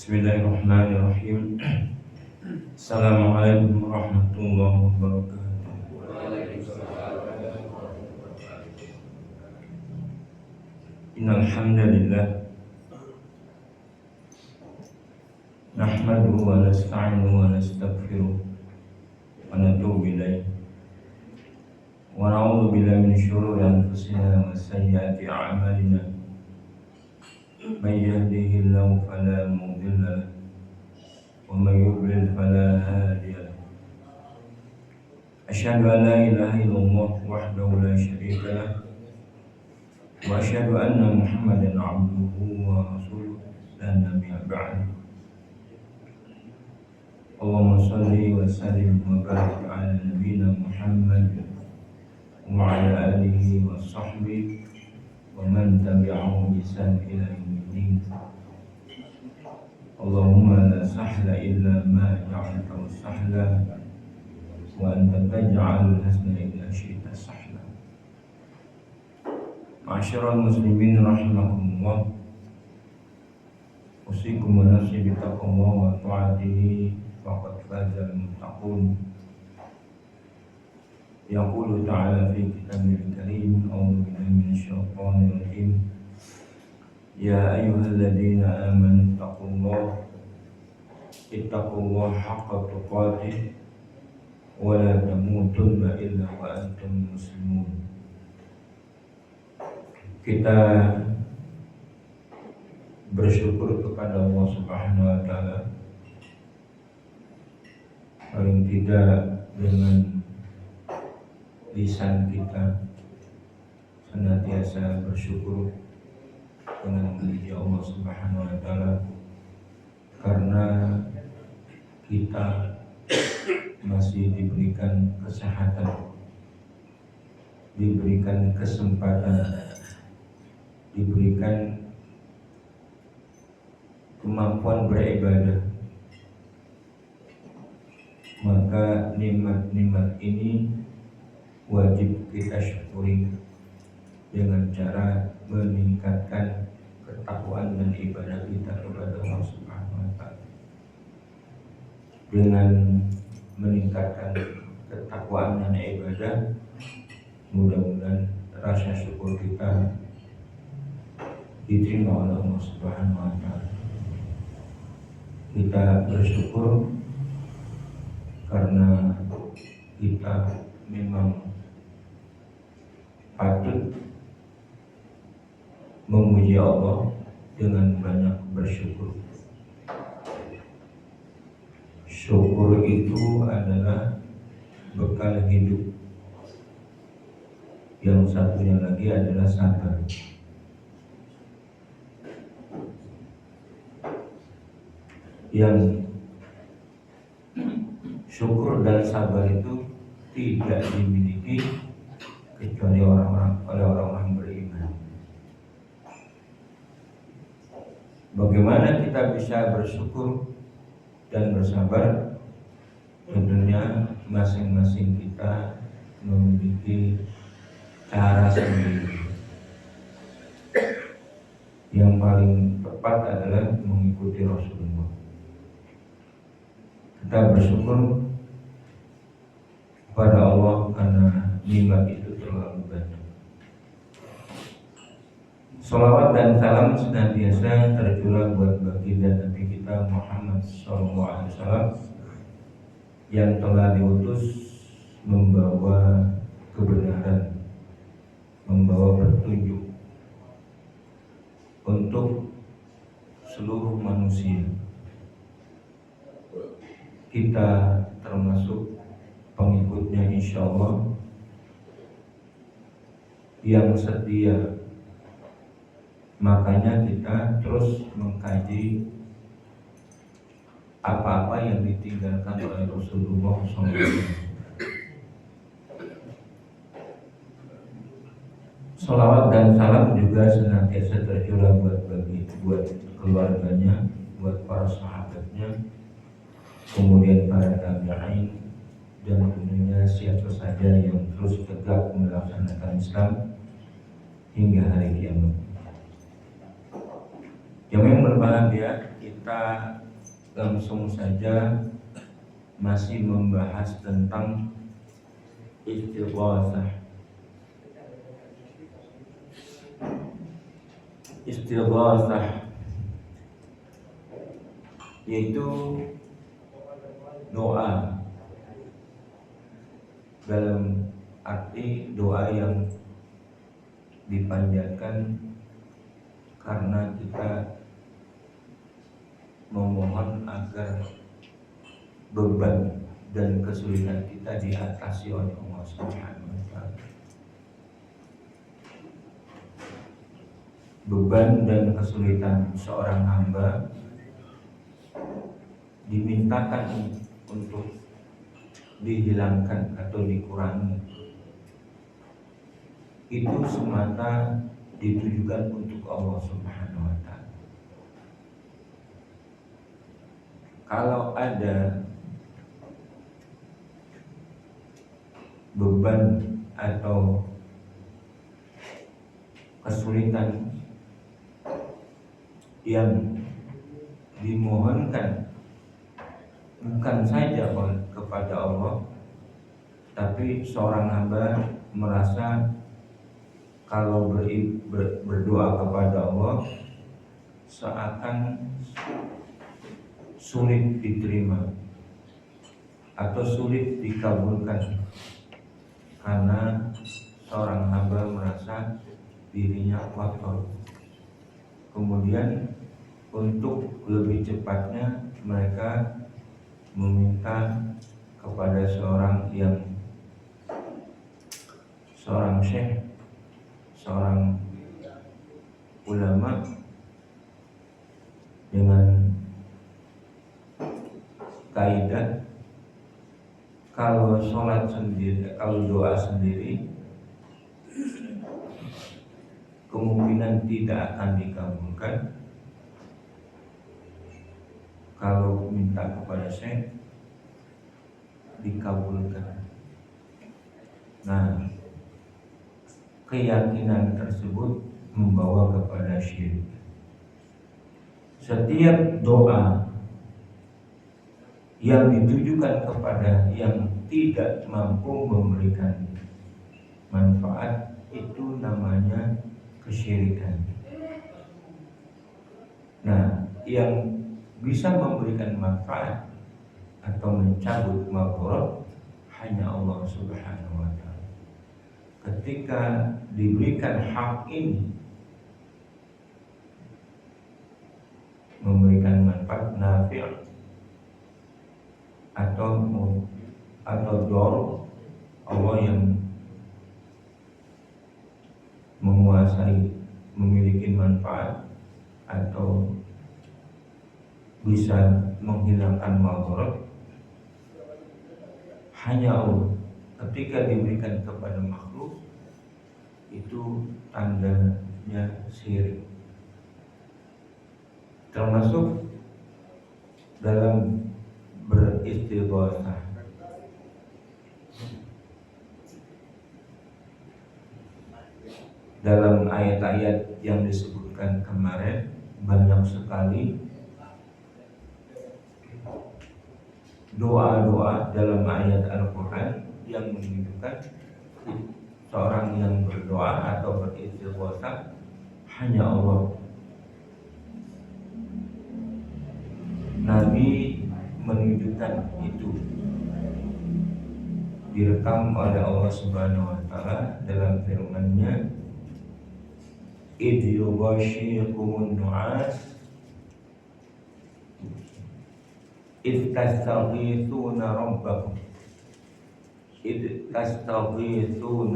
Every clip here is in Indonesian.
Bismillahirrahmanirrahim. Assalamualaikum warahmatullahi wabarakatuh. Innal hamdalillah nahmaduhu wa nasta'inuhu wa nastaghfiruh wa natubu ilaih wa na'udzu billahi min shururi anfusina wa sayyiati a'malina. Man yahdihillahu fala mudilla lahu wa man yudlil fala hadiya lahu. Asyhadu an la ilaha illallah wahdahu la syarika lahu wa asyhadu anna Muhammadan 'abduhu wa rasuluh la nabiyya ba'dahu. Allahumma shalli wa sallim wa barik ala nabiyyina Muhammad wa ala alihi wa sahbihi wa man tabi'ahum bi ihsan ila yaumiddin. Allahumma la sahla illa ma ja'altahu sahla wa anta taj'alul hazna idza syi'ta sahla. Ma'asyiral muslimin rahimakumullah, usikum wa nafsi bi taqwa wa ta'atihi faqad fazal muttaqun. Yaqulu ta'ala fi kitabil karim, a'udzu billahi minasyaitonir rajim. Ya ayyuhalladzina amanu ittaqullaha haqqa tuqatih wa la tamutunna illa wa antum muslimun. Kita bersyukur kepada Allah Subhanahu wa taala, paling tidak dengan lisan kita senantiasa bersyukur dengan memuji Allah Subhanahu wa taala karena kita masih diberikan kesehatan, diberikan kesempatan, diberikan kemampuan beribadah. Maka nikmat-nikmat ini wajib kita syukuri dengan cara meningkatkan ketakwaan dan ibadah kita kepada Allah Subhanahu wa taala. Dengan meningkatkan ketakwaan dan ibadah, mudah-mudahan rasa syukur kita diterima oleh Allah Subhanahu wa taala. Kita bersyukur karena kita memang patut memuji Allah dengan banyak bersyukur. Syukur itu adalah bekal hidup. Yang satunya lagi adalah sabar. Yang syukur dan sabar itu tidak dimiliki kecuali oleh orang-orang beriman. Bagaimana kita bisa bersyukur dan bersabar? Tentunya masing-masing kita memiliki cara sendiri. Yang paling tepat adalah mengikuti Rasulullah. Kita bersyukur kepada Allah karena nikmat itu terlalu banyak. Salawat dan salam senantiasa tercurah buat baginda Nabi kita Muhammad SAW yang telah diutus membawa kebenaran, membawa petunjuk untuk seluruh manusia. Kita termasuk pengikutnya insyaallah yang setia Makanya kita terus mengkaji apa-apa yang ditinggalkan oleh Rasulullah SAW. Salawat dan salam juga senantiasa tercurah buat keluarganya, buat para sahabatnya, kemudian para tabi'in, dan tentunya siapa saja yang terus tegak melaksanakan Islam hingga hari kiamat. Yang berbahagia, kita langsung saja masih membahas tentang istighatsah. Istighatsah yaitu doa, dalam arti doa yang dipanjatkan karena kita memohon agar beban dan kesulitan kita diatasi oleh Allah Subhanahu wa Ta'ala. Beban dan kesulitan seorang hamba dimintakan untuk dihilangkan atau dikurangi. Itu semata ditujukan untuk Allah Subhanahu wa Ta'ala. Kalau ada beban atau kesulitan yang dimohonkan bukan saja kepada Allah, tapi seorang hamba merasa kalau berdoa kepada Allah seakan sulit diterima atau sulit dikabulkan, karena seorang hamba merasa dirinya kotor. Kemudian untuk lebih cepatnya mereka meminta kepada seorang syekh, seorang ulama, dengan kaidah kalau sholat sendiri, kalau doa sendiri kemungkinan tidak akan dikabulkan. Kalau minta kepada syekh dikabulkan. Nah, keyakinan tersebut membawa kepada syirik. Setiap doa yang ditujukan kepada yang tidak mampu memberikan manfaat itu namanya kesyirikan. Nah, yang bisa memberikan manfaat atau mencabut madarat hanya Allah Subhanahu wa Ta'ala. Ketika diberikan hak ini, memberikan manfaat nafi' atau dor, Allah yang menguasai, memiliki manfaat atau bisa menghilangkan madarat hanya Allah. Ketika diberikan kepada makhluk, itu tandanya syirik. Termasuk dalam beristighatsah. Dalam ayat-ayat yang disebutkan kemarin banyak sekali doa-doa dalam ayat Al-Quran yang menunjukkan seorang yang berdoa atau beristighatsah hanya Allah. Nabi menunjukkan itu, direkam oleh Allah Subhanahu wa Ta'ala dalam firman-Nya, idh yughashshiikumun nu'as idh tastaghithuna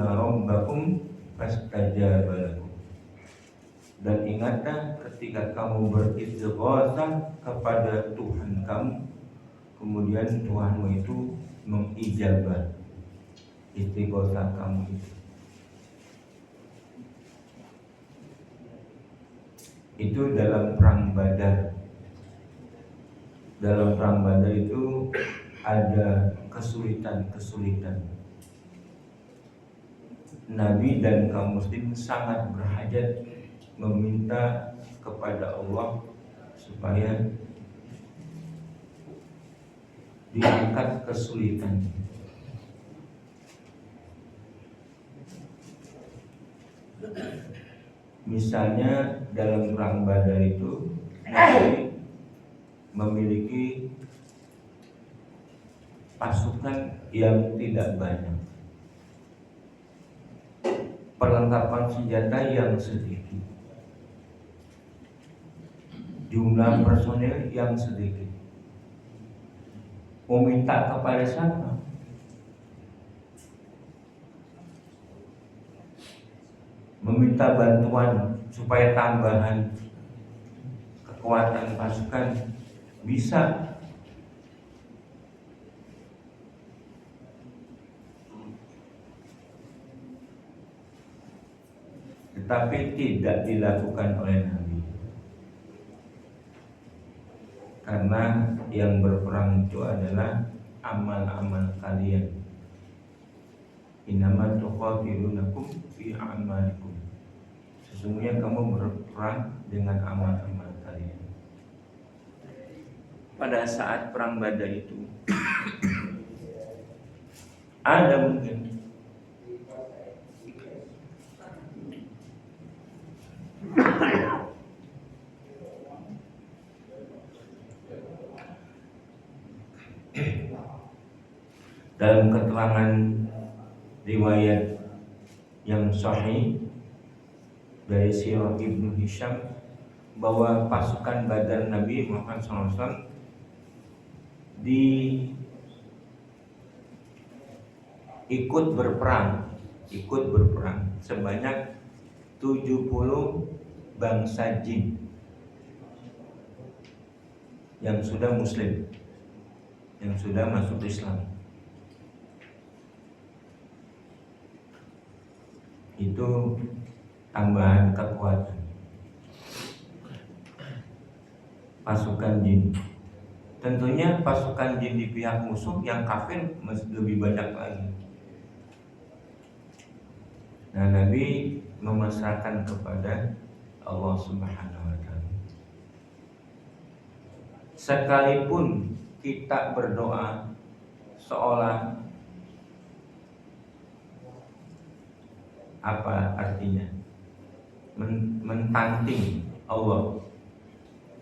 rabbakum fastajaba lakum. Dan ingatlah ketika kamu beristighatsah kepada Tuhan kamu, kemudian Tuhanmu itu mengijabah istighatsah kamu itu. Itu dalam perang Badar. Dalam perang Badar itu ada kesulitan-kesulitan. Nabi dan kaum muslim sangat berhajat meminta kepada Allah supaya diangkat kesulitan. Misalnya dalam perang Badar itu Nabi memiliki pasukan yang tidak banyak, perlengkapan senjata yang sedikit, jumlah personel yang sedikit. Meminta kepada siapa? Meminta bantuan supaya tambahan kekuatan pasukan bisa. Tetapi tidak dilakukan oleh Nabi, karena yang berperang itu adalah amal-amal kalian. Innama tuqatilunakum fi a'malikum. Sesungguhnya kamu berperang dengan amal-amal kalian. Pada saat perang Badar itu ada mungkin dalam keterangan riwayat yang sahih dari Sirah Ibnu Hisham bahwa pasukan Badar Nabi Muhammad SAW ikut berperang sebanyak 70 bangsa jin yang sudah muslim, yang sudah masuk Islam. Itu tambahan kekuatan pasukan jin. Tentunya pasukan jin di pihak musuh yang kafir masih lebih banyak lagi. Nah, Nabi memasrahkan kepada Allah Subhanahu wa Ta'ala. Sekalipun kita berdoa seolah apa artinya? Mentanting Allah.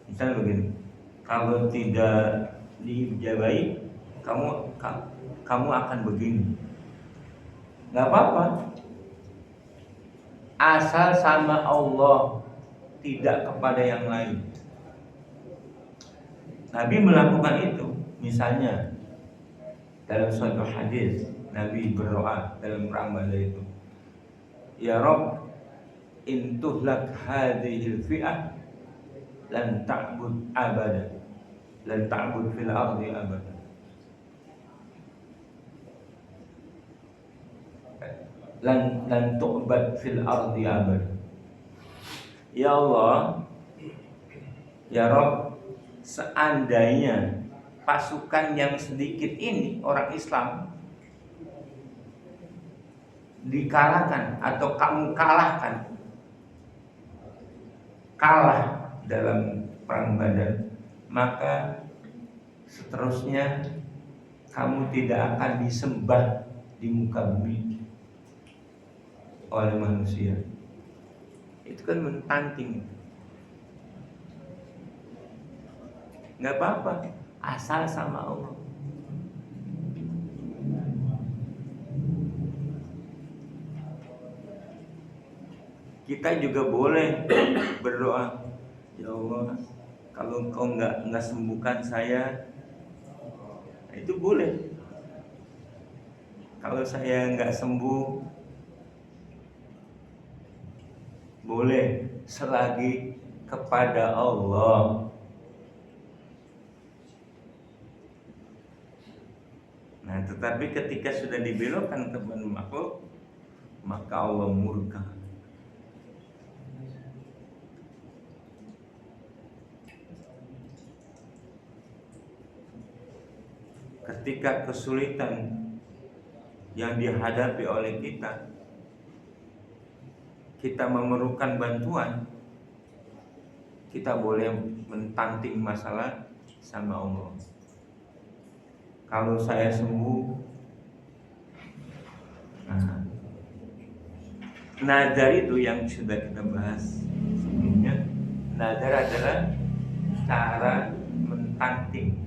Misal begini, kalau tidak dijabai, kamu akan begini. Gak apa-apa, asal sama Allah, tidak kepada yang lain. Nabi melakukan itu. Misalnya dalam suatu hadis Nabi berdoa dalam perang Badar itu, Ya Rabb, in tuhlak hadhil fi'ah lan ta'bud abada, lan ta'bud fil ardi abada. Lan tu'bad fil ardi abada. Ya Allah, ya Rabb, seandainya pasukan yang sedikit ini orang Islam dikalahkan atau kamu kalah dalam perang Badar, maka seterusnya kamu tidak akan disembah di muka bumi oleh manusia. Itu kan mentanting. Nggak apa-apa, asal sama Allah. Kita juga boleh berdoa, Ya Allah, kalau Engkau nggak sembuhkan saya, itu boleh. Kalau saya nggak sembuh, boleh selagi kepada Allah. Nah, tetapi ketika sudah dibelokkan kepada makhluk, maka Allah murka. Ketika kesulitan yang dihadapi oleh kita memerlukan bantuan, kita boleh mentanting masalah sama Allah. Kalau saya sembuh, nazar itu yang sudah kita bahas sebelumnya. Nazar adalah cara mentanting.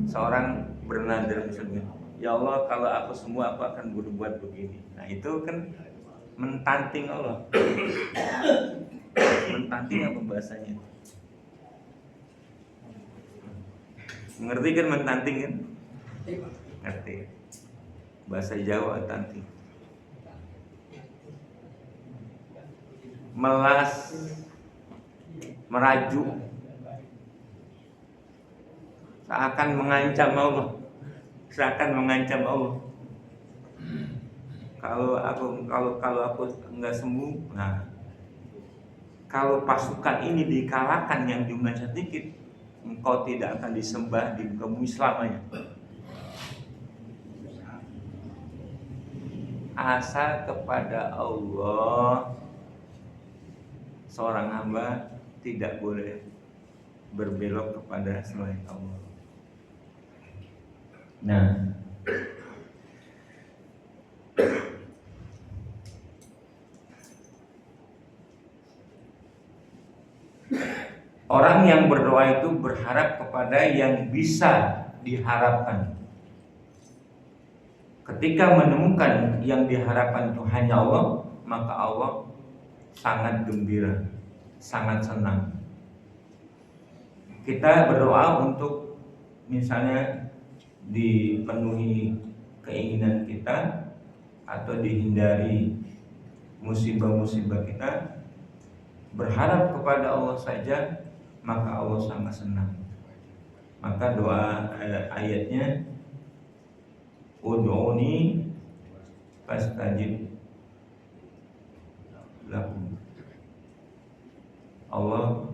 Seorang bernazar misalnya, ya Allah, kalau aku sembuh aku akan berbuat begini. Nah, itu kan mentanting Allah. Mentanting apa bahasanya? Ngerti kan mentanting kan? Ngerti. Bahasa Jawa tanting. Melas, merajuk, seakan mengancam Allah. Kalau aku enggak sembuh, nah, kalau pasukan ini dikalahkan yang jumlah sedikit, engkau tidak akan disembah di muka bumi selamanya. Asa kepada Allah, seorang hamba tidak boleh berbelok kepada selain Allah. Nah, orang yang berdoa itu berharap kepada yang bisa diharapkan. Ketika menemukan yang diharapkan itu hanya Allah, maka Allah sangat gembira, sangat senang. Kita berdoa untuk misalnya dipenuhi keinginan kita atau dihindari musibah-musibah kita, berharap kepada Allah saja, maka Allah sangat senang. Maka doa ayatnya, ud'uni fastajib lakum. Allah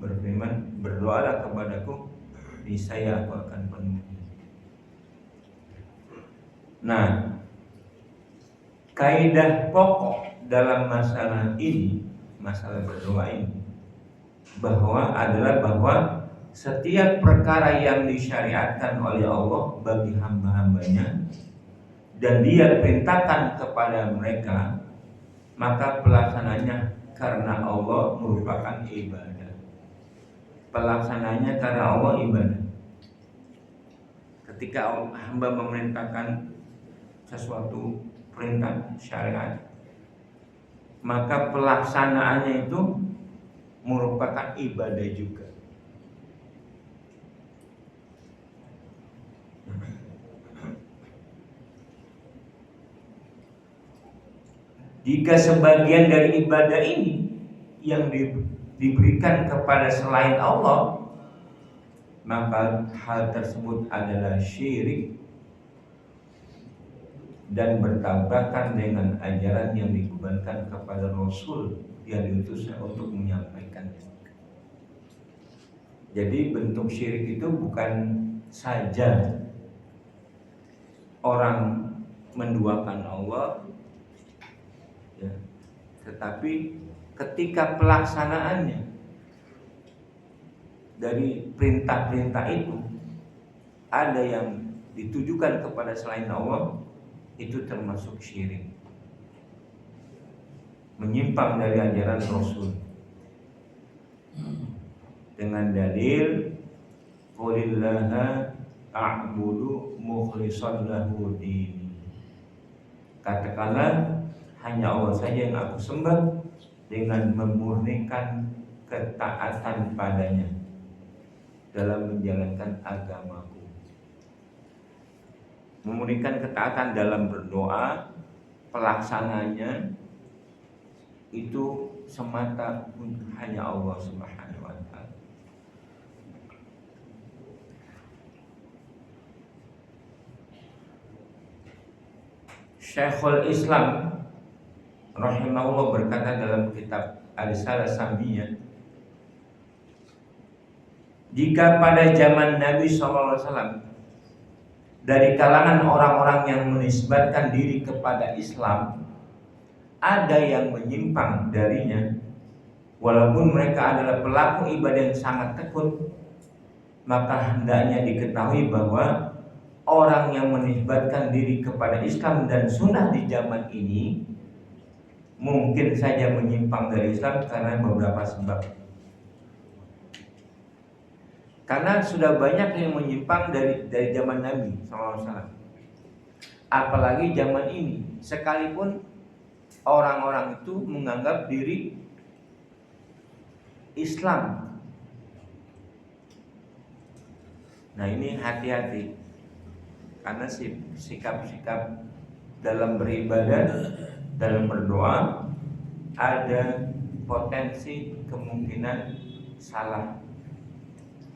berfirman, berdoalah kepadaku, niscaya aku akan penuhi. Nah, kaidah pokok dalam masalah ini, masalah berdoa ini, bahwa setiap perkara yang disyariatkan oleh Allah bagi hamba-hambanya dan Dia perintahkan kepada mereka, maka pelaksananya karena Allah merupakan ibadah. Pelaksananya karena Allah ibadah. Ketika hamba memerintahkan sesuatu perintah syariat, maka pelaksanaannya itu merupakan ibadah juga. Jika sebagian dari ibadah ini yang diberikan kepada selain Allah, maka hal tersebut adalah syirik dan bertabrakan dengan ajaran yang dibebankan kepada Rasul yang diutusnya untuk menyampaikannya. Jadi bentuk syirik itu bukan saja orang menduakan Allah, ya, tetapi ketika pelaksanaannya dari perintah-perintah itu ada yang ditujukan kepada selain Allah, itu termasuk syirik, menyimpang dari ajaran Rasul. Dengan dalil qulillaha a'budu mukhlishan lahu dini, katakanlah hanya Allah saja yang aku sembah dengan memurnikan ketaatan padanya dalam menjalankan agamaku. Memurnikan ketaatan dalam berdoa, pelaksananya itu semata hanya Allah Subhanahu wa taala. Syekhul Islam rahimahullah berkata dalam kitab Ar-Risalah Samiyah, jika pada zaman Nabi SAW dari kalangan orang-orang yang menisbatkan diri kepada Islam ada yang menyimpang darinya, walaupun mereka adalah pelaku ibadah yang sangat tekun, maka hendaknya diketahui bahwa orang yang menisbatkan diri kepada Islam dan sunnah di zaman ini mungkin saja menyimpang dari Islam karena beberapa sebab. Karena sudah banyak yang menyimpang dari zaman Nabi SAW. Apalagi zaman ini, sekalipun orang-orang itu menganggap diri Islam. Nah, ini hati-hati, karena sikap-sikap dalam beribadah, dalam berdoa ada potensi kemungkinan salah,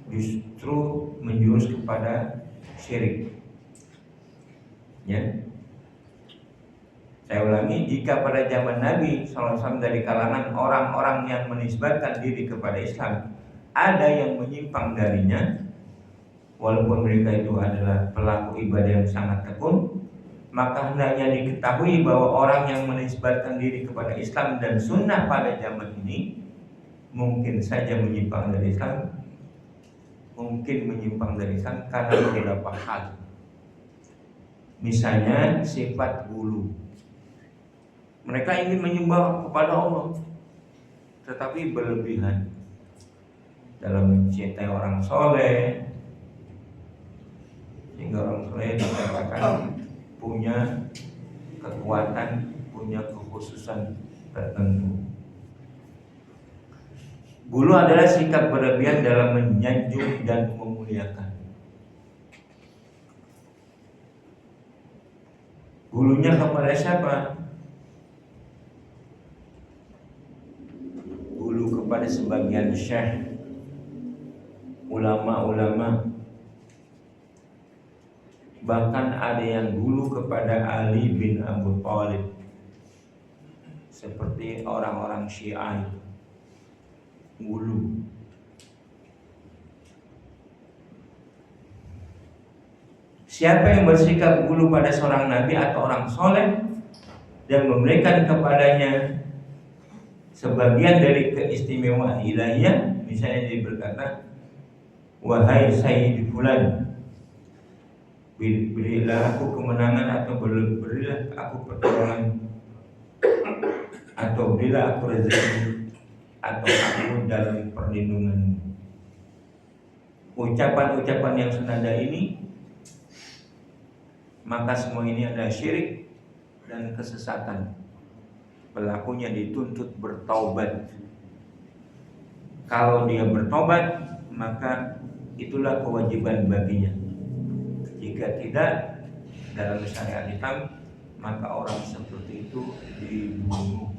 justru menjurus kepada syirik. Ya, saya ulangi, jika pada zaman Nabi SAW dari kalangan orang-orang yang menisbatkan diri kepada Islam ada yang menyimpang darinya, walaupun mereka itu adalah pelaku ibadah yang sangat tekun, maka hendaknya diketahui bahwa orang yang menisbatkan diri kepada Islam dan sunnah pada zaman ini mungkin saja menyimpang dari Islam, mungkin menyimpang dari Islam karena beberapa hal. Misalnya sifat gulu. Mereka ingin menyembah kepada Allah, tetapi berlebihan dalam mencintai orang soleh, sehingga orang soleh dikatakan punya kekuatan, punya kekhususan tertentu. Gulu adalah sikap berlebihan dalam menyanjung dan memuliakan. Gulunya kepada siapa? Gulu kepada sebagian syekh, ulama-ulama. Bahkan ada yang gulu kepada Ali bin Abu Thalib, seperti orang-orang Syiah gulu. Siapa yang bersikap gulu pada seorang nabi atau orang soleh dan memberikan kepadanya sebagian dari keistimewaan ilahiyah, misalnya dia berkata, wahai Sayyid Fulan, berilah aku kemenangan atau berilah aku pertolongan, atau berilah aku rezeki, atau aku dalam perlindunganmu. Ucapan-ucapan yang senada ini, maka semua ini adalah syirik dan kesesatan. Pelakunya dituntut bertaubat. Kalau dia bertobat, maka itulah kewajiban baginya. Jika tidak, dalam syariat Islam, maka orang seperti itu dibunuh.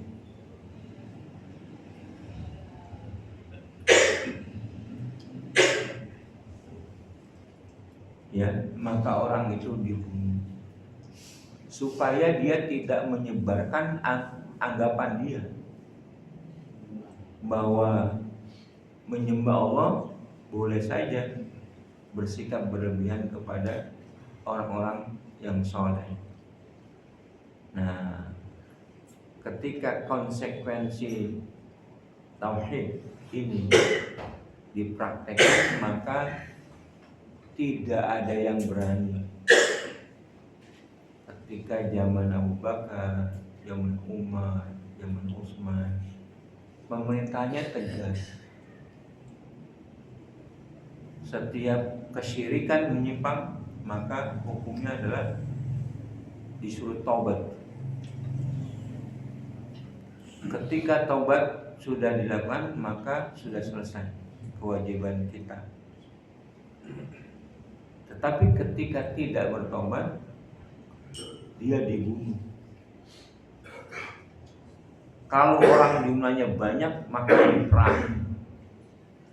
Ya, maka orang itu dibunuh supaya dia tidak menyebarkan anggapan dia bahwa menyembah Allah boleh saja bersikap berlebihan kepada orang-orang yang soleh. Nah, ketika konsekuensi tauhid ini dipraktekkan, maka tidak ada yang berani. Ketika zaman Abu Bakar, zaman Umar, zaman Utsman, pemerintahnya tegas. Setiap kesyirikan menyimpang, maka hukumnya adalah disuruh taubat. Ketika taubat sudah dilakukan, maka sudah selesai kewajiban kita. Tetapi ketika tidak bertobat, dia dibunuh. Kalau orang jumlahnya banyak maka diperangi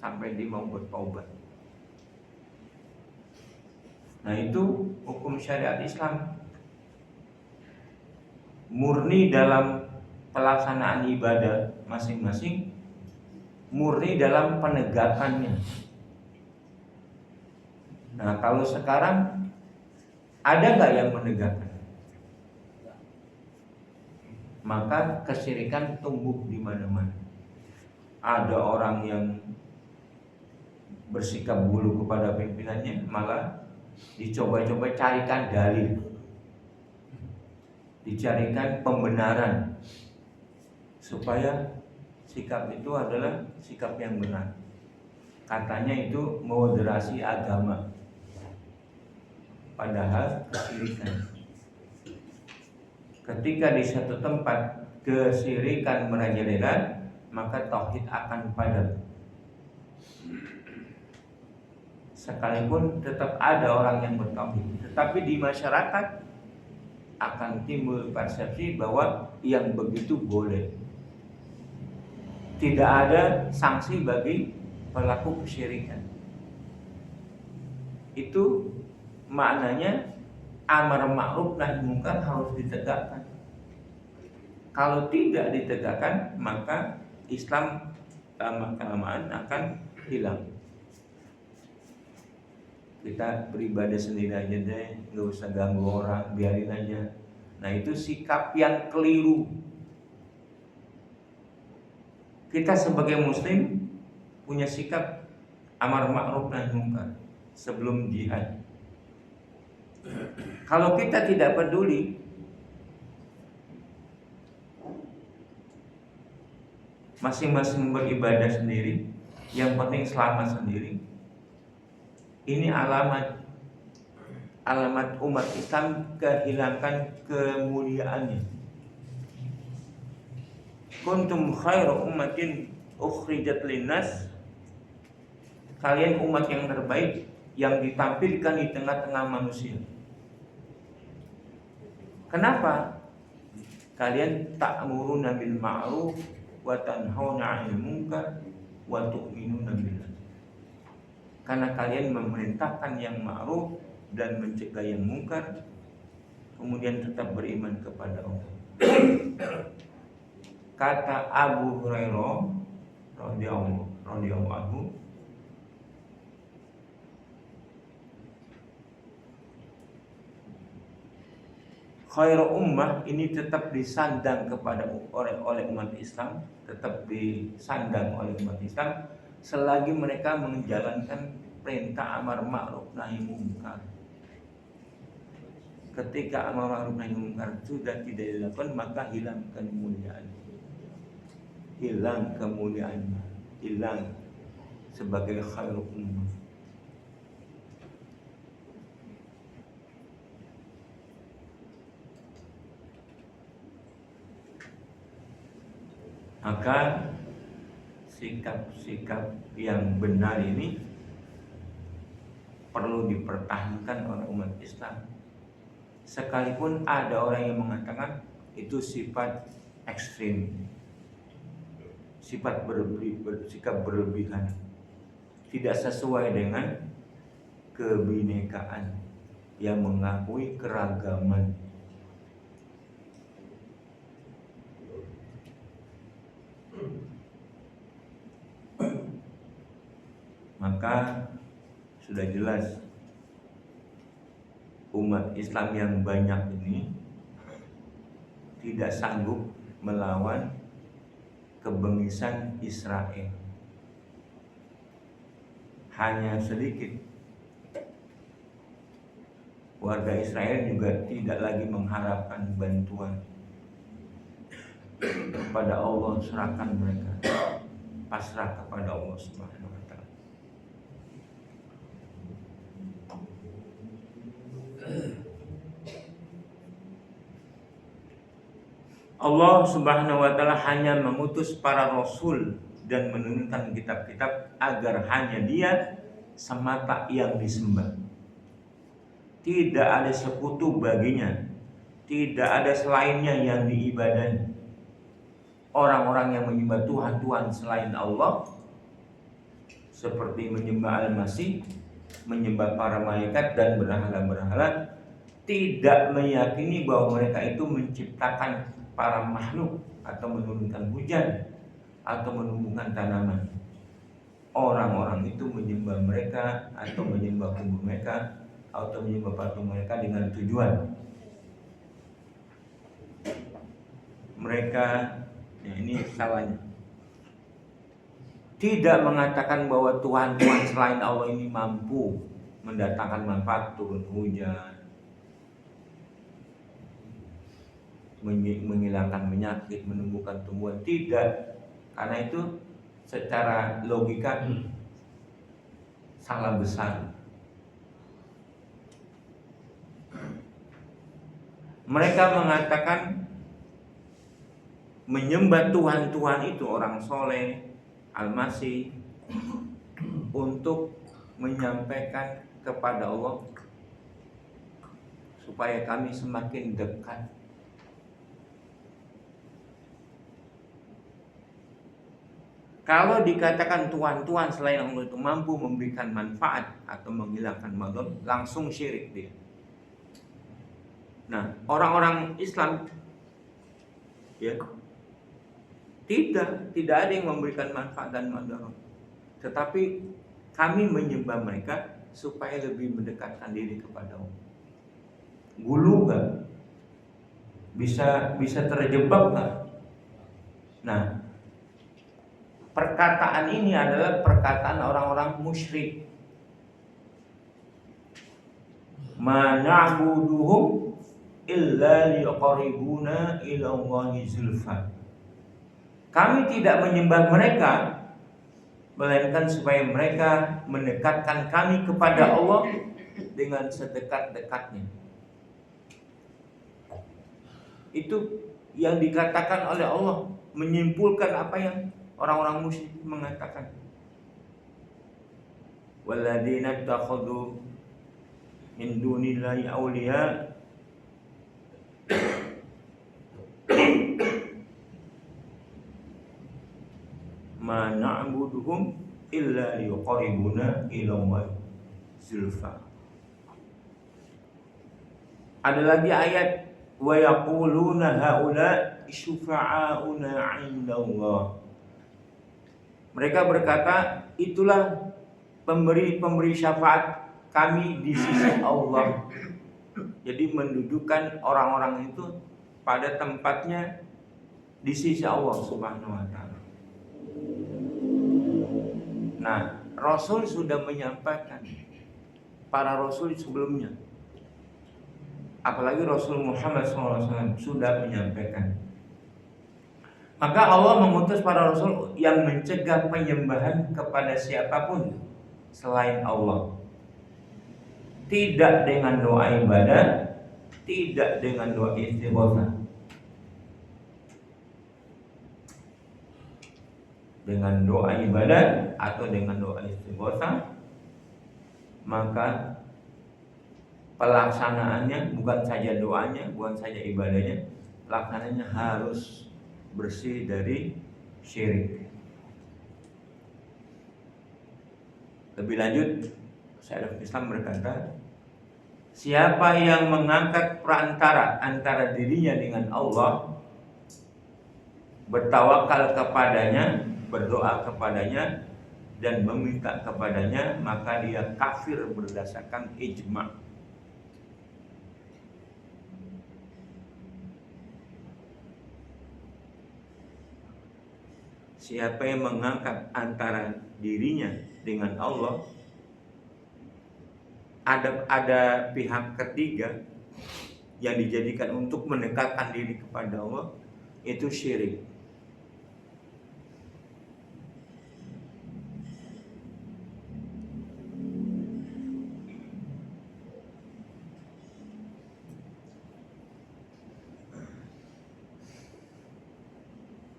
sampai dia mau bertaubat. Nah itu hukum syariat Islam, murni dalam pelaksanaan ibadah masing-masing, murni dalam penegakannya. Nah kalau sekarang ada nggak yang menegakkan? Maka kesyirikan tumbuh di mana-mana. Ada orang yang bersikap buruk kepada pimpinannya, malah dicoba-coba carikan dalil, dicarikan pembenaran supaya sikap itu adalah sikap yang benar. Katanya itu moderasi agama, padahal kesyirikan. Ketika di satu tempat kesyirikan merajalela, maka tauhid akan padam. Sekalipun tetap ada orang yang bertauhid, tetapi di masyarakat akan timbul persepsi bahwa yang begitu boleh. Tidak ada sanksi bagi pelaku kesyirikan. Itu maknanya amar ma'ruf nahi munkar harus ditegakkan. Kalau tidak ditegakkan, maka Islam lama-kelamaan akan hilang. Kita beribadah sendiri aja deh, nggak usah ganggu orang, biarin aja. Nah itu sikap yang keliru. Kita sebagai muslim punya sikap amar ma'ruf nahi munkar sebelum jihad. Kalau kita tidak peduli, masing-masing beribadah sendiri, yang penting selamat sendiri, ini alamat umat Islam kehilangan kemuliaannya. Kuntum khairu ummatin ukhrijat linnas, kalian umat yang terbaik yang ditampilkan di tengah-tengah manusia. Kenapa? Kalian ta'muruna bil ma'ruf wa tanhauna 'anil munkar wa tu'minuna billah. Karena kalian memerintahkan yang ma'ruf dan mencegah yang munkar, kemudian tetap beriman kepada Allah. Kata Abu Hurairah radhiyallahu anhu, khairu ummah ini tetap disandang kepada oleh umat Islam, tetap disandang oleh umat Islam selagi mereka menjalankan perintah amar ma'ruf nahi munkar. Ketika amar ma'ruf nahi munkar sudah tidak dilakukan, maka hilang kemuliaan. Hilang kemuliaannya, hilang sebagai khairu ummah. Maka sikap-sikap yang benar ini perlu dipertahankan oleh umat Islam. Sekalipun ada orang yang mengatakan itu sifat ekstrim, sifat bersikap berlebihan, tidak sesuai dengan kebinekaan yang mengakui keragaman. Maka sudah jelas umat Islam yang banyak ini tidak sanggup melawan kebengisan Israel. Hanya sedikit warga Israel juga tidak lagi mengharapkan bantuan. Kepada Allah serahkan mereka, pasrah kepada Allah Subhanahu wa taala. Allah Subhanahu wa taala hanya mengutus para rasul dan menurunkan kitab-kitab agar hanya Dia semata yang disembah. Tidak ada sekutu baginya, tidak ada selainnya yang diibadahi. orang-orang yang menyembah Tuhan-Tuhan selain Allah, seperti menyembah Al-Masih, menyembah para malaikat dan berhala-berhala, tidak meyakini bahwa mereka itu menciptakan para makhluk atau menurunkan hujan atau menumbuhkan tanaman. Orang-orang itu menyembah mereka atau menyembah kubur mereka atau menyembah patung mereka dengan tujuan mereka, ya ini salahnya, tidak mengatakan bahwa Tuhan-Tuhan selain Allah ini mampu mendatangkan manfaat, turun hujan, menghilangkan penyakit, menumbuhkan tumbuhan. Tidak, karena itu secara logika salah besar. Mereka mengatakan menyembah Tuhan-Tuhan itu orang soleh, Al-Masih, untuk menyampaikan kepada Allah supaya kami semakin dekat. Kalau dikatakan Tuhan-Tuhan selain Allah itu mampu memberikan manfaat atau menghilangkan madhar, langsung syirik dia. Nah, orang-orang Islam ya tidak ada yang memberikan manfaat dan madarat. Tetapi kami menyembah mereka supaya lebih mendekatkan diri kepada Allah. Gulu kan? Bisa terjebak kan? Nah, perkataan ini adalah perkataan orang-orang musyrik. Ma na'buduhum illa liqarribuna ila Allahi zulfa. Kami tidak menyembah mereka melainkan supaya mereka mendekatkan kami kepada Allah dengan sedekat-dekatnya. Itu yang dikatakan oleh Allah, menyimpulkan apa yang orang-orang musyrik mengatakan. Walladzina ittakhadhu min dunillahi awliya ma na'buduhum illa liqarribuna ila Allah zulfa. Ada lagi ayat wa yaquluna haula syufa'auna 'inda Allah. Mereka berkata, itulah pemberi syafaat kami di sisi Allah. Jadi mendudukkan orang-orang itu pada tempatnya di sisi Allah Subhanahu wa taala. Nah, Rasul sudah menyampaikan, para Rasul sebelumnya, apalagi Rasul Muhammad SAW sudah menyampaikan. Maka Allah mengutus para Rasul yang mencegah penyembahan kepada siapapun selain Allah. Tidak dengan doa ibadah, tidak dengan doa istighatsah. Dengan doa ibadah atau dengan doa istighatsah, maka pelaksanaannya bukan saja doanya, bukan saja ibadahnya, pelaksanaannya harus bersih dari syirik. Lebih lanjut, Syekhul Islam berkata, siapa yang mengangkat perantara antara dirinya dengan Allah, bertawakal kepadanya, berdoa kepadanya, dan meminta kepadanya, maka dia kafir berdasarkan ijma'. Siapa yang mengangkat antara dirinya dengan Allah, ada pihak ketiga yang dijadikan untuk mendekatkan diri kepada Allah, itu syirik.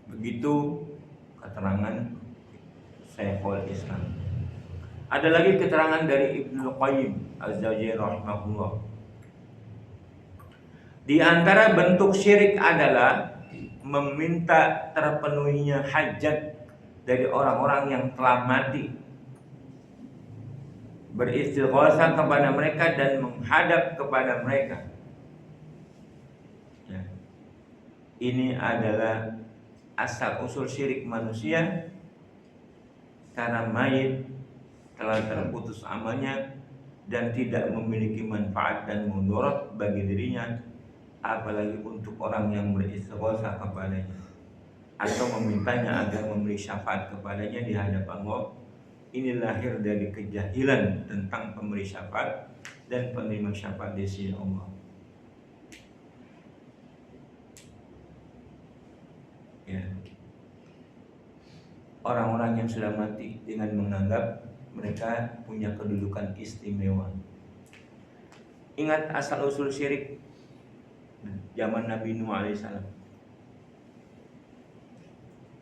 Begitu keterangan Syekhul Islam. Ada lagi keterangan dari Ibnu Qayyim Az-Jauziyah rahimahullah. Di antara bentuk syirik adalah meminta terpenuhinya hajat dari orang-orang yang telah mati, beristighatsah kepada mereka dan menghadap kepada mereka. Ya. Ini adalah asal usul syirik manusia, karena mayit telah terputus amalnya dan tidak memiliki manfaat dan mudarat bagi dirinya, apalagi untuk orang yang beristighatsah kepadanya atau memintanya agar memberi syafaat kepadanya di hadapan Allah. Ini lahir dari kejahilan tentang pemberi syafaat dan penerima syafaat di sisi Allah. Ya. Orang-orang yang sudah mati dengan menganggap mereka punya kedudukan istimewa. Ingat asal usul syirik zaman Nabi Nuh alaihissalam.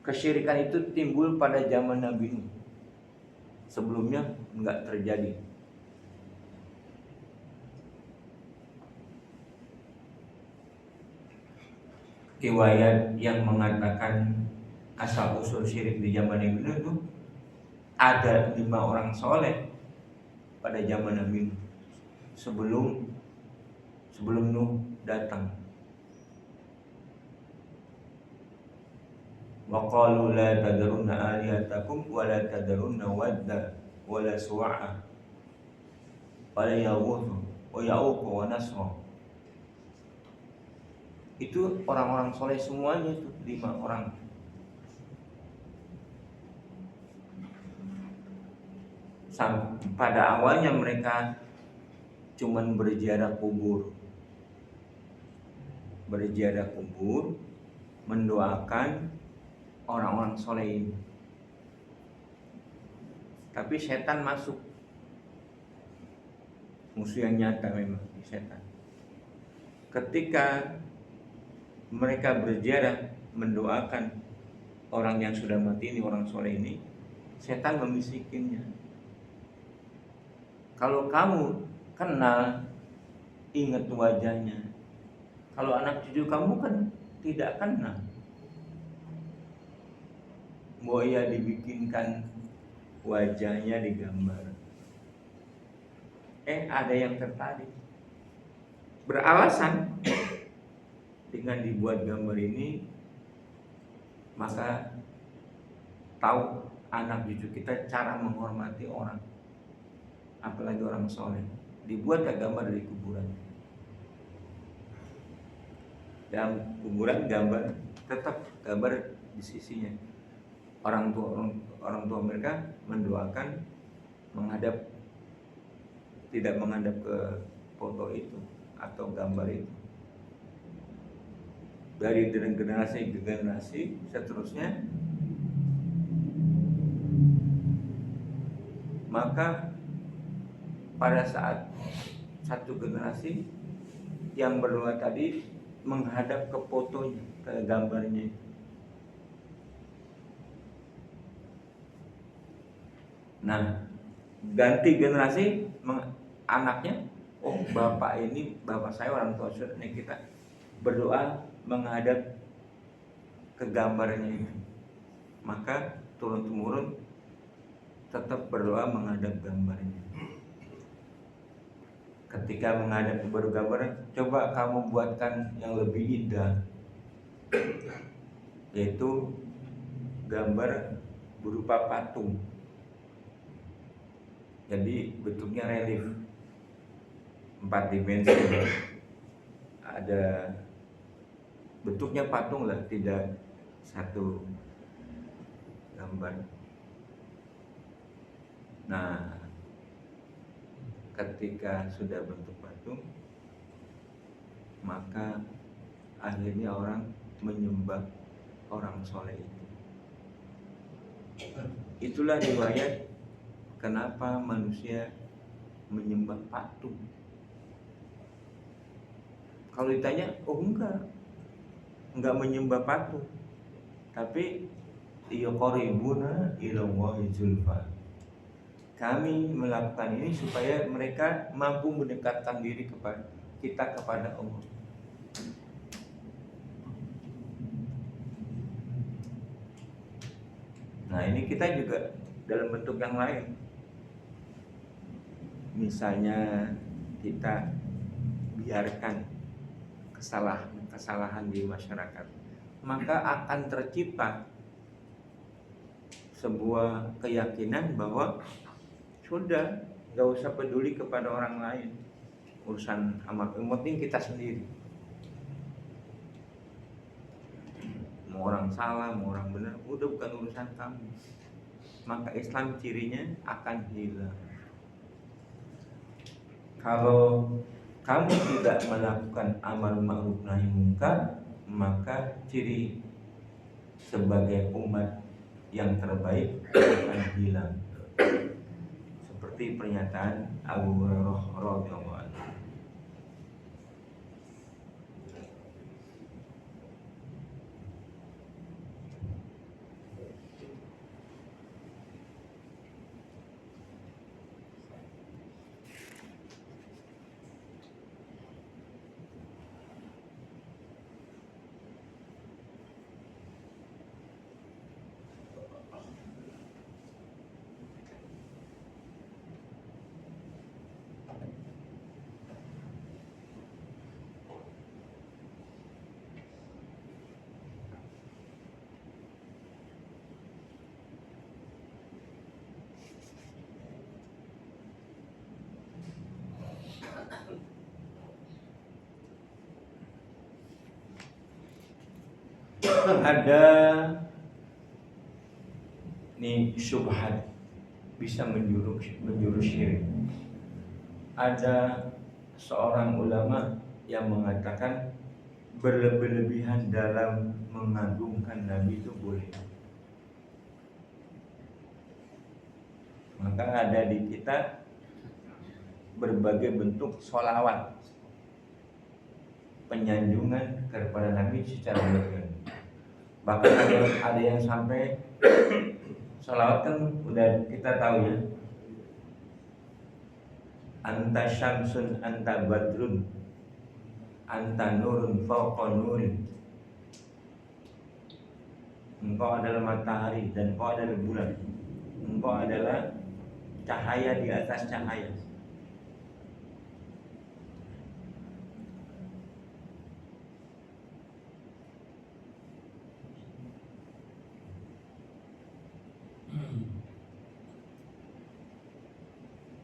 Kesyirikan itu timbul pada zaman Nabi Nuh. Sebelumnya enggak terjadi. Riwayat yang mengatakan asal usul syirik di zaman Nabi Nuh itu ada 5 orang soleh pada zaman Nabi Nuh sebelum Nuh datang. Wa qalu la tadrunna alihatakum wa la tadrunna wadda wa la suwa'a wa la yaghuthu wa ya'uq wa nasra. Itu orang-orang soleh semuanya, itu 5 orang. Pada awalnya mereka cuman berziarah kubur, mendoakan orang-orang soleh ini. Tapi setan masuk, musuh yang nyata memang setan. Ketika mereka berziarah mendoakan orang yang sudah mati ini, orang soleh ini, setan membisikinnya, kalau kamu kenal, ingat wajahnya. Kalau anak cucu kamu kan tidak kenal, boya dibikinkan wajahnya digambar. Ada yang tertarik, beralasan dengan dibuat gambar ini, maka tahu anak cucu kita cara menghormati orang, apalagi orang soleh. Dibuatlah gambar dari kuburan. Dalam kuburan gambar, tetap gambar di sisinya. Orang tua mereka mendoakan tidak menghadap ke foto itu atau gambar itu. Dari generasi ke generasi seterusnya, maka pada saat satu generasi yang berdoa tadi menghadap ke fotonya, ke gambarnya. Nah, ganti generasi, anaknya, bapak saya, orang tua kita berdoa menghadap ke gambarnya, maka turun temurun tetap berdoa menghadap gambarnya. Ketika menghadap baru gambar, coba kamu buatkan yang lebih indah, yaitu gambar berupa patung. Jadi bentuknya relief, 4 dimensi. Ada bentuknya patung lah, tidak satu gambar. Nah, ketika sudah bentuk patung, maka akhirnya orang menyembah orang soleh itu. Itulah riwayat kenapa manusia menyembah patung. Kalau ditanya, enggak menyembah patung, tapi yaqribuna ila Allahi zulfa. Kami melakukan ini supaya mereka mampu mendekatkan diri kepada Allah. Nah ini kita juga dalam bentuk yang lain. Misalnya kita biarkan kesalahan di masyarakat, maka akan tercipta sebuah keyakinan bahwa sudah gak usah peduli kepada orang lain, urusan amat penting kita sendiri. Mau orang salah, mau orang benar, udah bukan urusan kamu. Maka Islam cirinya akan hilang. Kalau kamu tidak melakukan amal ma'ruf nahi munkar, maka ciri sebagai umat yang terbaik akan hilang. Seperti pernyataan Abu Hurairah radhiyallahu anhu. Ada nih syubhat bisa menjurus syirik. Ada seorang ulama yang mengatakan berlebih-lebihan dalam mengagungkan Nabi itu boleh. Maka ada di kita berbagai bentuk sholawat, penyanjungan kepada Nabi secara berlebihan. Bahkan ada yang sampai sholawat kan udah kita tahu ya, anta syamsun anta badrun anta nurun fawqa nurin, engkau adalah matahari dan engkau adalah bulan, engkau adalah cahaya di atas cahaya.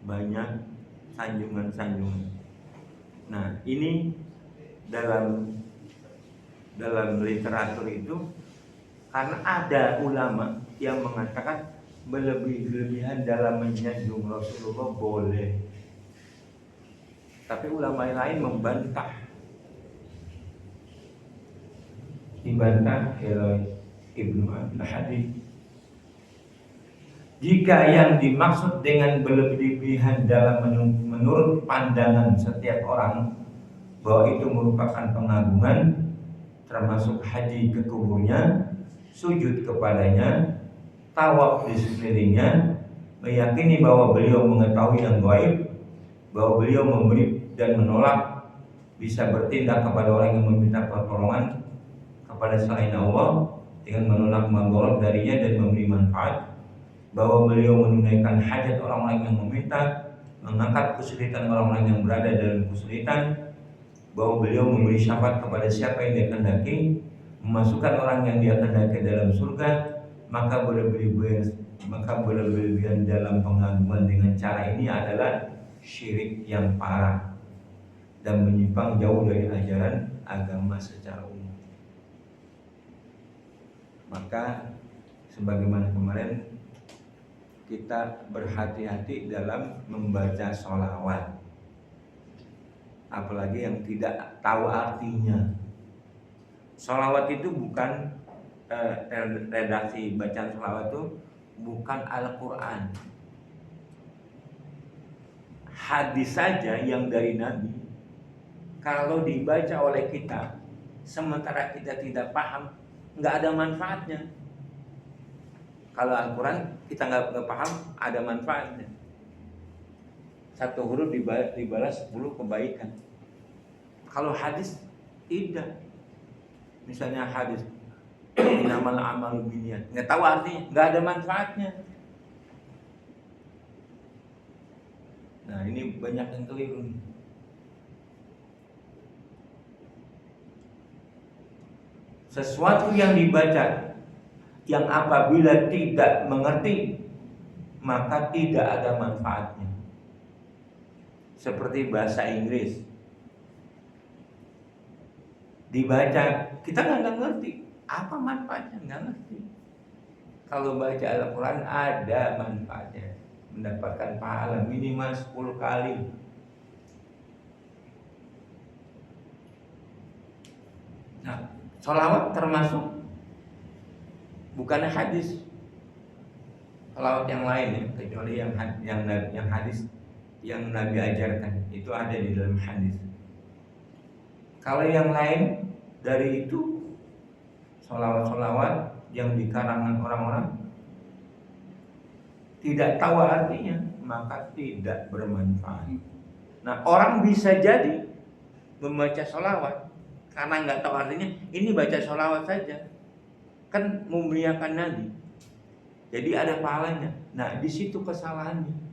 Banyak sanjungan-sanjungan. Nah, ini dalam literatur itu, karena ada ulama yang mengatakan berlebih-lebihan dalam menyanjung Rasulullah boleh. Tapi ulama lain membantah. Dibantah oleh Ibnu Abdul Hadid. Jika yang dimaksud dengan berlebihan dalam menurut pandangan setiap orang bahwa itu merupakan pengagungan, termasuk haji ke kuburnya, sujud kepadanya, tawaf di sekelilingnya, meyakini bahwa beliau mengetahui yang gaib, bahwa beliau memberi dan menolak, bisa bertindak kepada orang yang meminta pertolongan kepada selain Allah dengan menolak mandorot darinya dan memberi manfaat, bahwa beliau menunaikan hajat orang-orang yang meminta, mengangkat kesulitan orang-orang yang berada dalam kesulitan, bahwa beliau memberi syafaat kepada siapa yang dia kehendaki, memasukkan orang yang dia kehendaki dalam surga. Maka berlebihan dalam pengagungan dengan cara ini adalah syirik yang parah dan menyimpang jauh dari ajaran agama secara umum. Maka sebagaimana kemarin, kita berhati-hati dalam membaca sholawat, apalagi yang tidak tahu artinya. Sholawat itu bukan redaksi bacaan sholawat itu bukan Al-Quran. Hadis saja yang dari Nabi, kalau dibaca oleh kita sementara kita tidak paham, nggak ada manfaatnya. Kalau Al-Quran kita nggak paham, ada manfaatnya. Satu huruf dibalas 10 kebaikan. Kalau hadis tidak. Misalnya hadis, Innamal a'malu binniyat. Nggak tahu artinya, nggak ada manfaatnya. Nah, ini banyak yang keliru nih. Sesuatu yang dibaca yang apabila tidak mengerti maka tidak ada manfaatnya. Seperti bahasa Inggris. Dibaca, kita nggak ngerti apa manfaatnya, nggak ngerti. Kalau baca Al-Quran ada manfaatnya, mendapatkan pahala minimal 10 kali. Nah, sholawat termasuk bukannya hadis. Sholawat yang lain ya, kecuali yang hadis yang Nabi ajarkan itu ada di dalam hadis. Kalau yang lain dari itu sholawat yang di karangan orang-orang tidak tahu artinya maka tidak bermanfaat. Nah, orang bisa jadi membaca sholawat karena nggak tahu artinya, ini baca sholawat saja kan memuliakan Nabi, jadi ada pahalanya. Nah, di situ kesalahannya.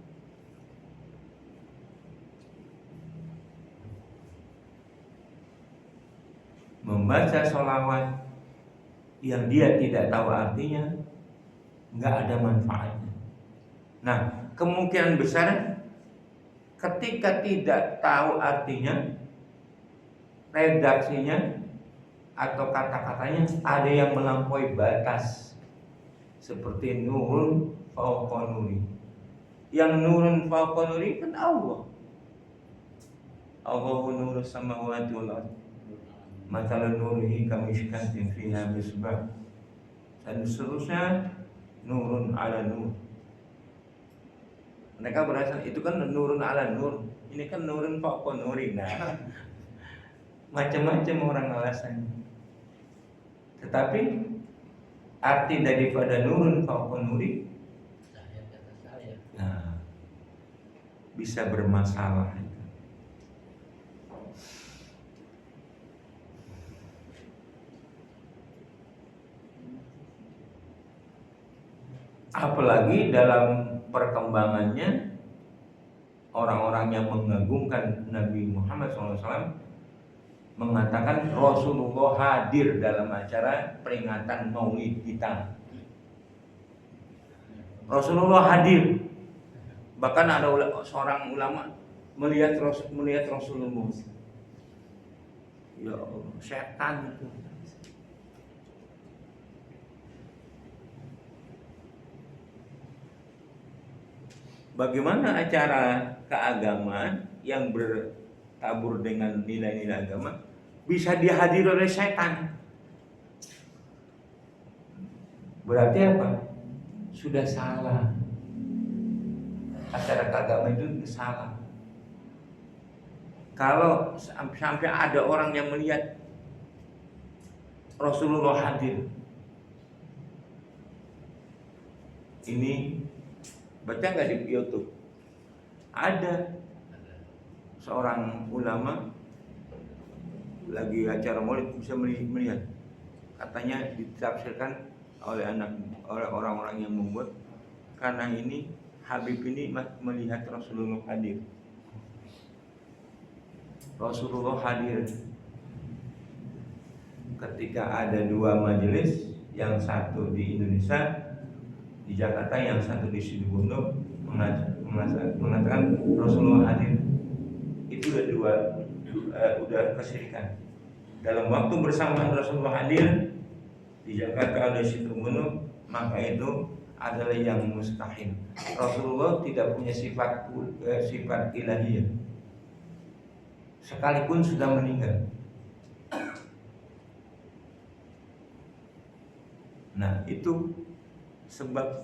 Membaca sholawat yang dia tidak tahu artinya nggak ada manfaatnya. Nah, kemungkinan besar ketika tidak tahu artinya, redaksinya atau kata-katanya ada yang melampaui batas, seperti nurun fauqa nuri. Yang nurun fauqa nuri kan Allah. Allahu nuru samawati wal ardh. Mathalan nurihi kamishkatin fiha misbah. Dan seterusnya nurun ala nur. Mereka berasal itu kan nurun ala nur. Ini kan nurun fauqa nuri. Nah, macam-macam orang alasannya. Tetapi arti daripada nurun fauqa nuri, nah, bisa bermasalah. Apalagi dalam perkembangannya orang-orang yang mengagungkan Nabi Muhammad SAW mengatakan Rasulullah hadir dalam acara peringatan Maulid kita. Rasulullah hadir. Bahkan ada seorang ulama melihat Rasulullah. Ya Allah, setan itu. Bagaimana acara keagamaan yang bertabur dengan nilai-nilai agama bisa dihadiri oleh setan? Berarti apa? Sudah salah. Acara keagamaan itu salah. Kalau sampai ada orang yang melihat Rasulullah hadir, ini baca nggak di YouTube? Ada seorang ulama lagi acara maulid bisa melihat, katanya ditafsirkan oleh orang-orang yang membuat, karena ini Habib ini melihat Rasulullah hadir. Rasulullah hadir ketika ada dua majelis, yang satu di Indonesia di Jakarta, yang satu di Situbondo, mengatakan Rasulullah hadir. Itu udah kesyirikan. Dalam waktu bersamaan Rasulullah hadir di Jakarta ada Situbondo, maka itu adalah yang mustahil. Rasulullah tidak punya sifat ilahiyah, sekalipun sudah meninggal. Nah, itu sebabnya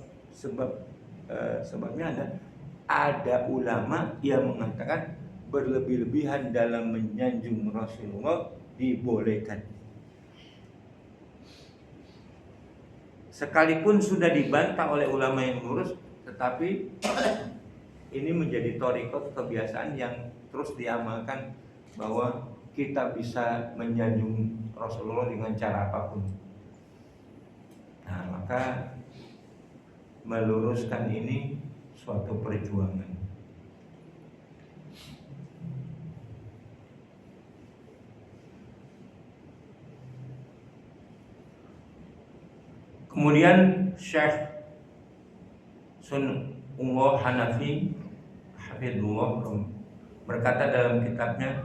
ada ulama yang mengatakan berlebih-lebihan dalam menyanjung Rasulullah dibolehkan. Sekalipun sudah dibantah oleh ulama yang lurus, tetapi ini menjadi thariqah, kebiasaan yang terus diamalkan, bahwa kita bisa menyanjung Rasulullah dengan cara apapun. Maka meluruskan ini suatu perjuangan. Kemudian Syekh Sunullah Hanafi Hafidhullah berkata dalam kitabnya,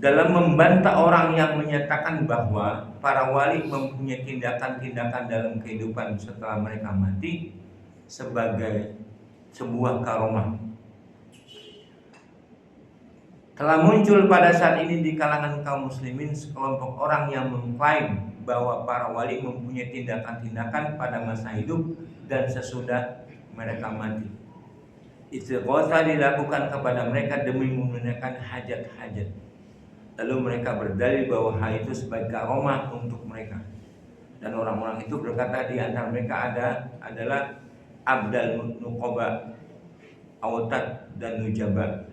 dalam membantah orang yang menyatakan bahwa para wali mempunyai tindakan-tindakan dalam kehidupan setelah mereka mati sebagai sebuah karomah, telah muncul pada saat ini di kalangan kaum muslimin sekelompok orang yang mengklaim bahwa para wali mempunyai tindakan-tindakan pada masa hidup dan sesudah mereka mati. Istighatsah dilakukan kepada mereka demi menunaikan hajat-hajat. Lalu mereka berdalil bahwa hal itu sebagai karomah untuk mereka. Dan orang-orang itu berkata di antara mereka adalah Abdal Nuqaba, Autad dan Nujaba.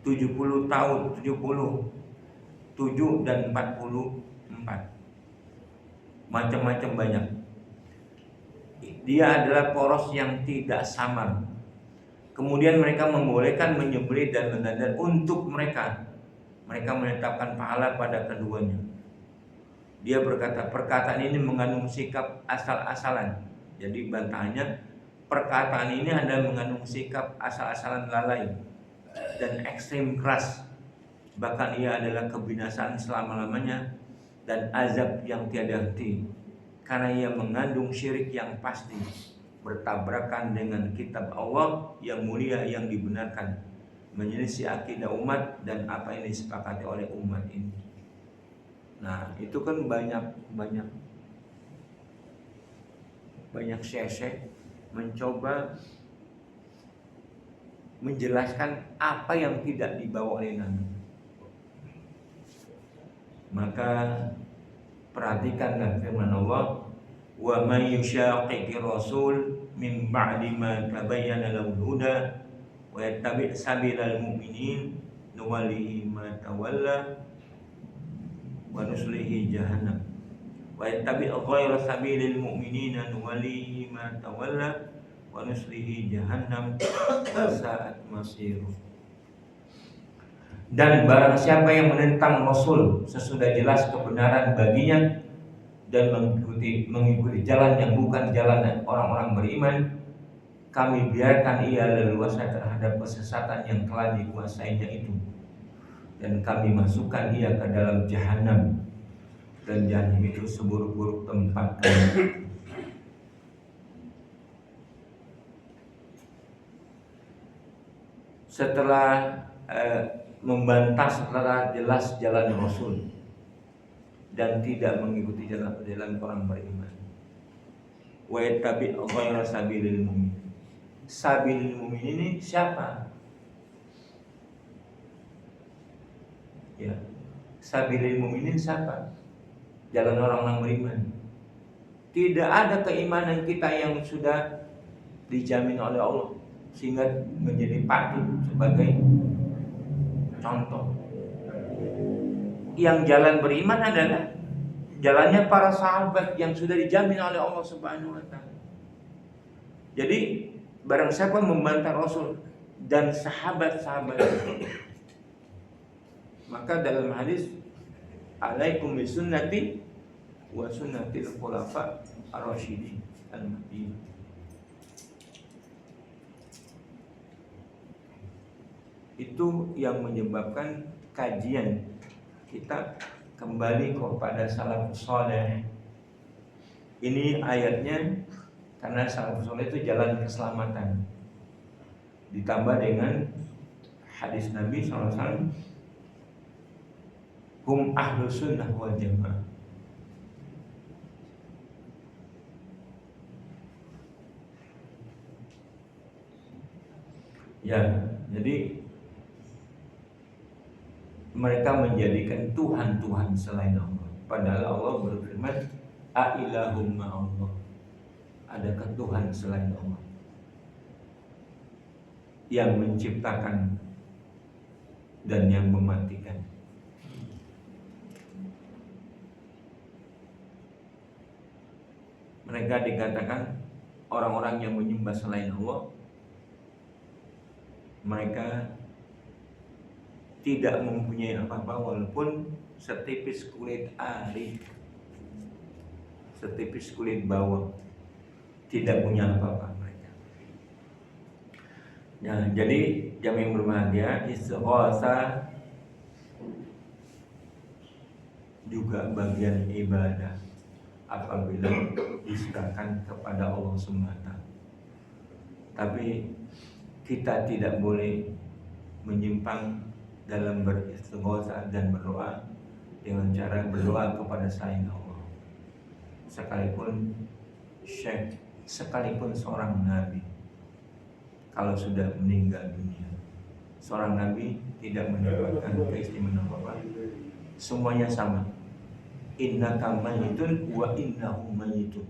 70 tahun, 77 dan 44. Macam-macam banyak. Dia adalah poros yang tidak samar. Kemudian mereka membolehkan menyembelih dan mendadar untuk mereka. Mereka menetapkan pahala pada keduanya. Dia berkata, perkataan ini mengandung sikap asal-asalan. Jadi bantahannya, perkataan ini adalah mengandung sikap asal-asalan lalai dan ekstrim keras. Bahkan ia adalah kebinasaan selama-lamanya dan azab yang tiada henti, karena ia mengandung syirik yang pasti, bertabrakan dengan kitab Allah yang mulia yang dibenarkan, menyelisih akidah umat dan apa yang disepakati oleh umat ini. Nah, itu kan banyak syekh mencoba menjelaskan apa yang tidak dibawa oleh Nabi. Maka perhatikan firman Allah, wa may yushaqiqir rasul min ba'di ma tabayyana lahul huda wa yattabi' sabilal mu'minin nuwallihi ma tawalla wa nuslihi jahannam wa yattabi' ghayra sabilil mu'minina nuwallihi ma tawalla wa nuslihi jahannam wa sa'at masir. Dan barang siapa yang menentang Rasul sesudah jelas kebenaran baginya dan mengikuti jalan yang bukan jalan orang-orang beriman, kami biarkan ia leluasa terhadap kesesatan yang telah dikuasainya itu, dan kami masukkan ia ke dalam jahanam, dan jahanam itu seburuk-buruk tempat kami. Setelah membantah setelah jelas jalan Rasul dan tidak mengikuti jalan orang beriman, wa yattabi' ghayra sabilil mu'min. Sabilil mu'min ini siapa? Ya, sabilil mu'minin siapa? Jalan orang beriman. Tidak ada keimanan kita yang sudah dijamin oleh Allah sehingga menjadi patut sebagai contoh. Yang jalan beriman adalah jalannya para sahabat yang sudah dijamin oleh Allah Subhanahu wa taala. Jadi barang siapa membantah Rasul dan sahabat-sahabat, maka dalam hadis, alaikum bisunnati wa sunnatil khulafa ar-rasyidin al-mahdiyyin. Itu yang menyebabkan kajian kita kembali kepada salafus saleh. Ini ayatnya karena salafus saleh itu jalan keselamatan. Ditambah dengan hadis Nabi SAW, hum ahlus sunnah wal jamaah. Ya, jadi mereka menjadikan Tuhan selain Allah. Padahal Allah berfirman, A'ilahum ma'allah. Adakah Tuhan selain Allah yang menciptakan dan yang mematikan? mereka dikatakan orang-orang yang menyembah selain Allah, mereka tidak mempunyai apa-apa walaupun setipis kulit ari, setipis kulit bawang, tidak punya apa-apa mereka. Nah, jadi jamaah yang berbahagia, istighatsah juga bagian ibadah apabila diserahkan kepada Allah semata. Tapi kita tidak boleh menyimpang dalam beristighatsah dan berdoa dengan cara berdoa kepada selain Allah. Sekalipun syekh, sekalipun seorang nabi, kalau sudah meninggal dunia, seorang nabi tidak mendapatkan keistimewaan apa-apa. Semuanya sama. Innaka mayyitun wa innahum mayyitun.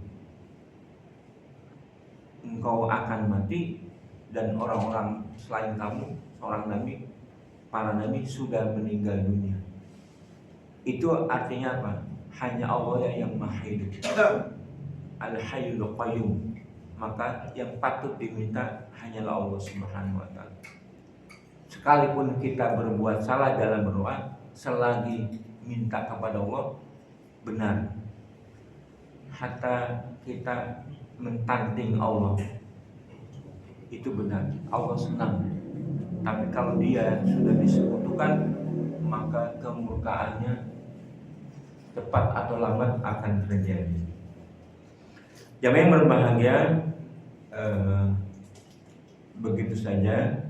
Engkau akan mati dan orang-orang selain kamu, seorang nabi, para nabi sudah meninggal dunia. Itu artinya apa? Hanya Allah yang maha hidup, Al-Hayyul Qayyum. Maka yang patut diminta hanyalah Allah Subhanahu wa ta'ala. Sekalipun kita berbuat salah dalam berdoa, selagi minta kepada Allah benar, hatta kita mentanting Allah, itu benar, Allah senang. Tapi kalau dia sudah disekutukan, maka kemurkaannya cepat atau lambat akan terjadi. Jamaah yang berbahagia, begitu saja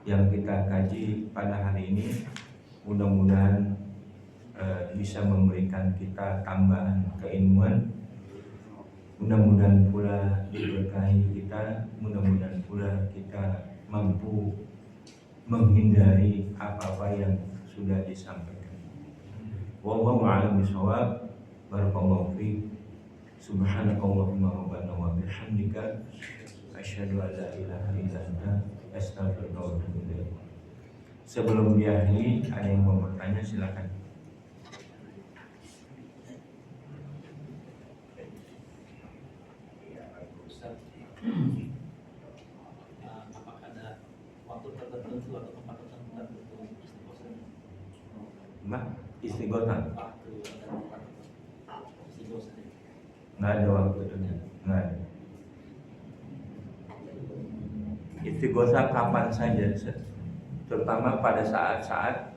yang kita kaji pada hari ini. Mudah-mudahan bisa memberikan kita tambahan keilmuan. Mudah-mudahan pula diberkahi kita. Mudah-mudahan pula kita mampu menghindari apa-apa yang sudah disampaikan. Wallahu a'lam bishawab. Barakallahu fiik. Subhanakallahumma rabbana wa bihamdika asyhadu an la ilaha illa anta astaghfiruka wa atubu ilaik. Sebelum diakhiri, ada yang mau bertanya, silakan. Apakah ada waktu tertentu atau tempat tertentu untuk istighosah? Mbak, istighosah? Waktu ada tempat istighosah? Nggak ada waktu itu, nggak ada. Istighosah kapan saja, terutama pada saat-saat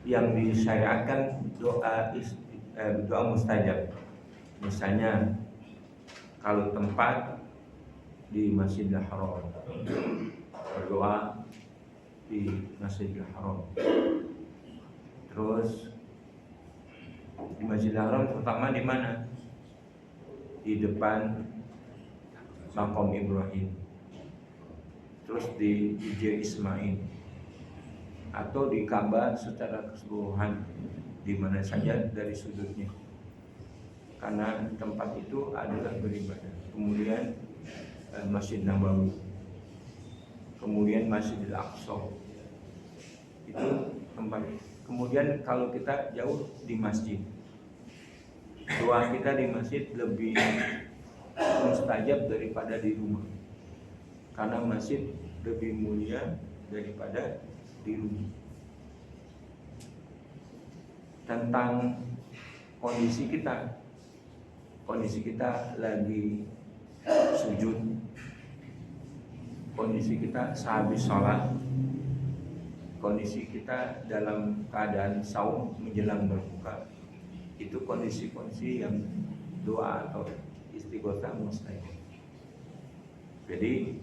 yang disyariatkan doa mustajab. Misalnya kalau tempat di Masjidil Haram, berdoa di Masjidil Haram. Terus di Masjidil Haram terutama di mana? Di depan Maqam Ibrahim. Terus di Hijr Ismail, atau di Ka'bah secara keseluruhan, di mana saja dari sudutnya, karena tempat itu adalah beribadah. Kemudian Masjid Nabawi, kemudian Masjidil Aqsa, itu tempat. Kemudian kalau kita jauh di masjid, doa kita di masjid lebih mustajab daripada di rumah, karena masjid lebih mulia daripada di rumah. Tentang kondisi kita lagi sujud, kondisi kita sehabis sholat, kondisi kita dalam keadaan saum menjelang berbuka, itu kondisi-kondisi yang doa atau istighosah mustajab. Jadi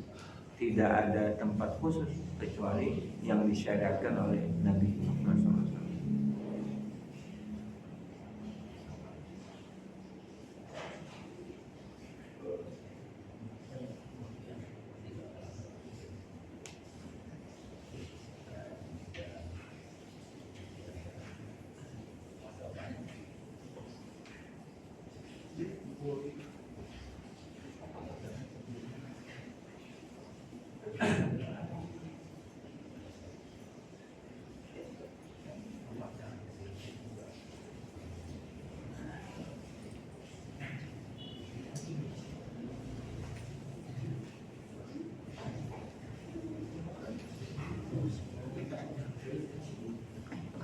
tidak ada tempat khusus kecuali yang disyariatkan oleh Nabi Muhammad SAW.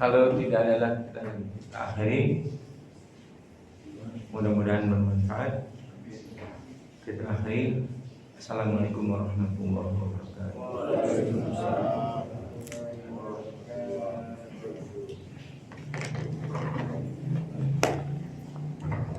Kalau tidak ada lagi kita akhiri. Mudah-mudahan bermanfaat. Kita akhiri. Assalamualaikum warahmatullahi wabarakatuh.